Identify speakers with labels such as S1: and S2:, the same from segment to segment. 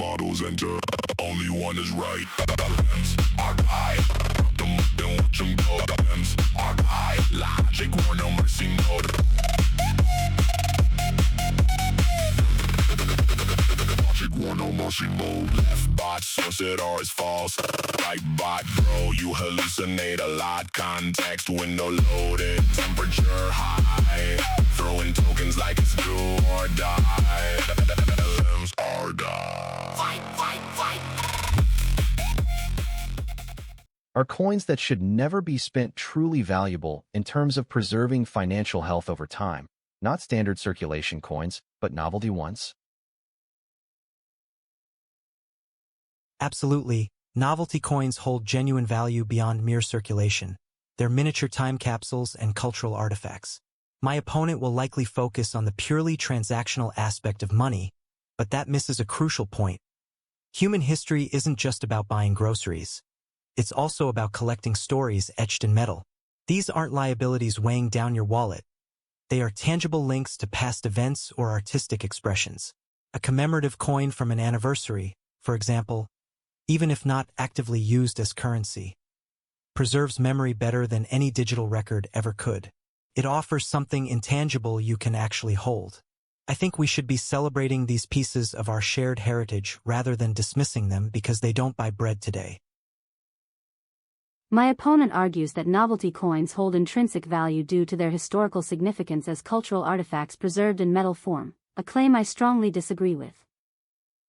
S1: models enter. Only one is right. LLMs are high. Don't watch them go. LLMs are high. Logic, war, no mercy, no. Logic, war, no mercy, mode. Left bot, source it or it's false. Right bot, bro, you hallucinate a lot. Context window loaded. Temperature high. Throwing tokens like it's do or die. LLMs are die. Fight, fight, fight.
S2: Are coins that should never be spent truly valuable in terms of preserving financial health over time? Not standard circulation coins, but novelty ones?
S3: Absolutely. Novelty coins hold genuine value beyond mere circulation. They're miniature time capsules and cultural artifacts. My opponent will likely focus on the purely transactional aspect of money, but that misses a crucial point. Human history isn't just about buying groceries. It's also about collecting stories etched in metal. These aren't liabilities weighing down your wallet. They are tangible links to past events or artistic expressions. A commemorative coin from an anniversary, for example, even if not actively used as currency, preserves memory better than any digital record ever could. It offers something intangible you can actually hold. I think we should be celebrating these pieces of our shared heritage rather than dismissing them because they don't buy bread today.
S4: My opponent argues that novelty coins hold intrinsic value due to their historical significance as cultural artifacts preserved in metal form, a claim I strongly disagree with.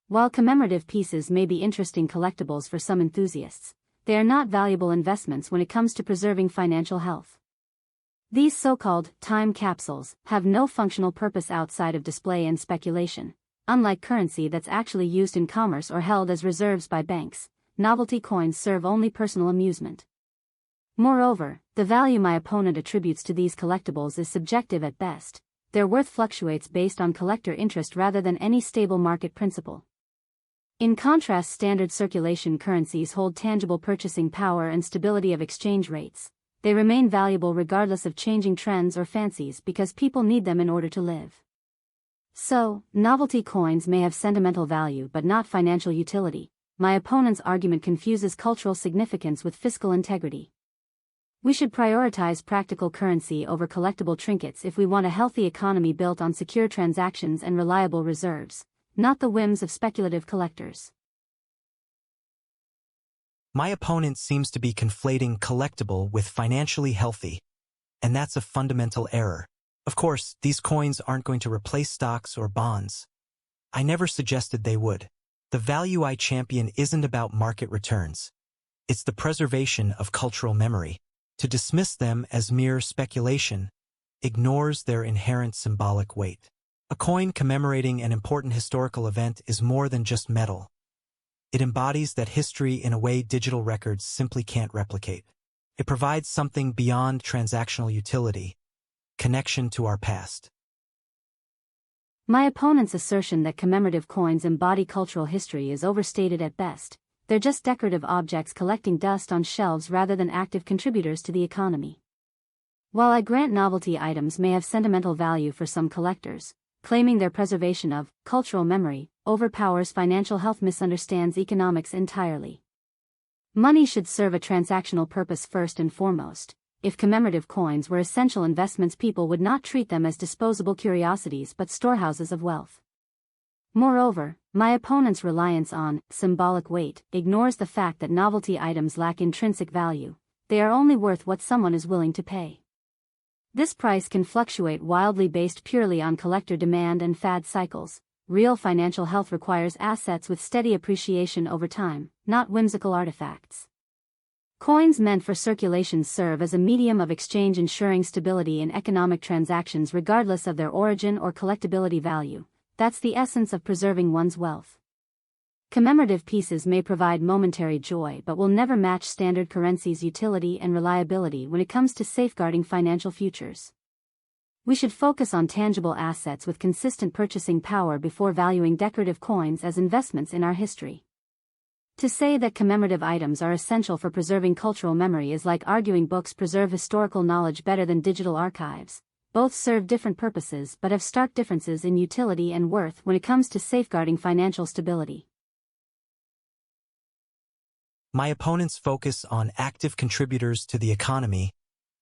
S4: While commemorative pieces may be interesting collectibles for some enthusiasts, they are not valuable investments when it comes to preserving financial health. These so-called time capsules have no functional purpose outside of display and speculation. Unlike currency that's actually used in commerce or held as reserves by banks, novelty coins serve only personal amusement. Moreover, the value my opponent attributes to these collectibles is subjective at best. Their worth fluctuates based on collector interest rather than any stable market principle. In contrast, standard circulation currencies hold tangible purchasing power and stability of exchange rates. They remain valuable regardless of changing trends or fancies because people need them in order to live. So, novelty coins may have sentimental value but not financial utility. My opponent's argument confuses cultural significance with fiscal integrity. We should prioritize practical currency over collectible trinkets if we want a healthy economy built on secure transactions and reliable reserves, not the whims of speculative collectors.
S3: My opponent seems to be conflating collectible with financially healthy, and that's a fundamental error. Of course, these coins aren't going to replace stocks or bonds. I never suggested they would. The value I champion isn't about market returns. It's the preservation of cultural memory. To dismiss them as mere speculation ignores their inherent symbolic weight. A coin commemorating an important historical event is more than just metal. It embodies that history in a way digital records simply can't replicate. It provides something beyond transactional utility, connection to our past.
S4: My opponent's assertion that commemorative coins embody cultural history is overstated at best. They're just decorative objects collecting dust on shelves rather than active contributors to the economy. While I grant novelty items may have sentimental value for some collectors, claiming their preservation of cultural memory overpowers financial health misunderstands economics entirely. Money should serve a transactional purpose first and foremost. If commemorative coins were essential investments, people would not treat them as disposable curiosities but storehouses of wealth. Moreover, my opponent's reliance on symbolic weight ignores the fact that novelty items lack intrinsic value. They are only worth what someone is willing to pay. This price can fluctuate wildly based purely on collector demand and fad cycles. Real financial health requires assets with steady appreciation over time, not whimsical artifacts. Coins meant for circulation serve as a medium of exchange, ensuring stability in economic transactions regardless of their origin or collectability value. That's the essence of preserving one's wealth. Commemorative pieces may provide momentary joy but will never match standard currency's utility and reliability when it comes to safeguarding financial futures. We should focus on tangible assets with consistent purchasing power before valuing decorative coins as investments in our history. To say that commemorative items are essential for preserving cultural memory is like arguing books preserve historical knowledge better than digital archives. Both serve different purposes but have stark differences in utility and worth when it comes to safeguarding financial stability.
S3: My opponent's focus on active contributors to the economy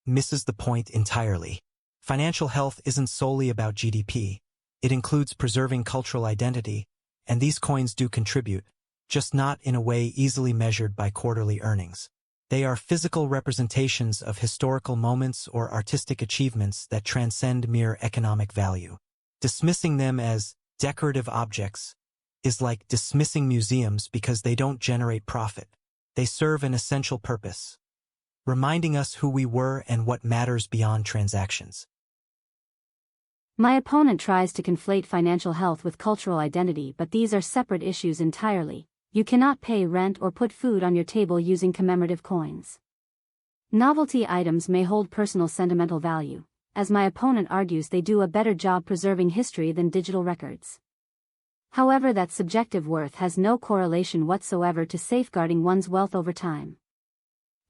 S3: misses the point entirely. Financial health isn't solely about GDP. It includes preserving cultural identity, and these coins do contribute, just not in a way easily measured by quarterly earnings. They are physical representations of historical moments or artistic achievements that transcend mere economic value. Dismissing them as decorative objects is like dismissing museums because they don't generate profit. They serve an essential purpose, reminding us who we were and what matters beyond transactions.
S4: My opponent tries to conflate financial health with cultural identity, but these are separate issues entirely. You cannot pay rent or put food on your table using commemorative coins. Novelty items may hold personal sentimental value. As my opponent argues, they do a better job preserving history than digital records. However, that subjective worth has no correlation whatsoever to safeguarding one's wealth over time.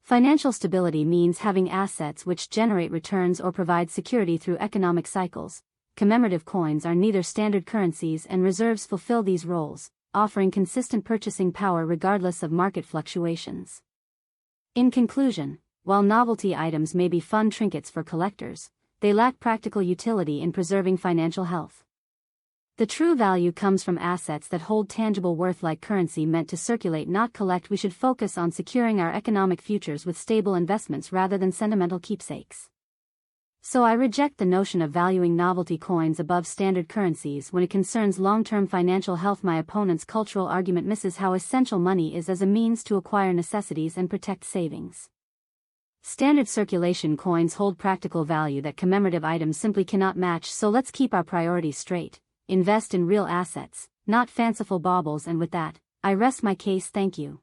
S4: Financial stability means having assets which generate returns or provide security through economic cycles. Commemorative coins are neither standard currencies, and reserves fulfill these roles, offering consistent purchasing power regardless of market fluctuations. In conclusion, while novelty items may be fun trinkets for collectors, they lack practical utility in preserving financial health. The true value comes from assets that hold tangible worth, like currency meant to circulate, not collect. We should focus on securing our economic futures with stable investments rather than sentimental keepsakes. So I reject the notion of valuing novelty coins above standard currencies when it concerns long-term financial health. My opponent's cultural argument misses how essential money is as a means to acquire necessities and protect savings. Standard circulation coins hold practical value that commemorative items simply cannot match, so let's keep our priorities straight. Invest in real assets, not fanciful baubles. And with that, I rest my case. Thank you.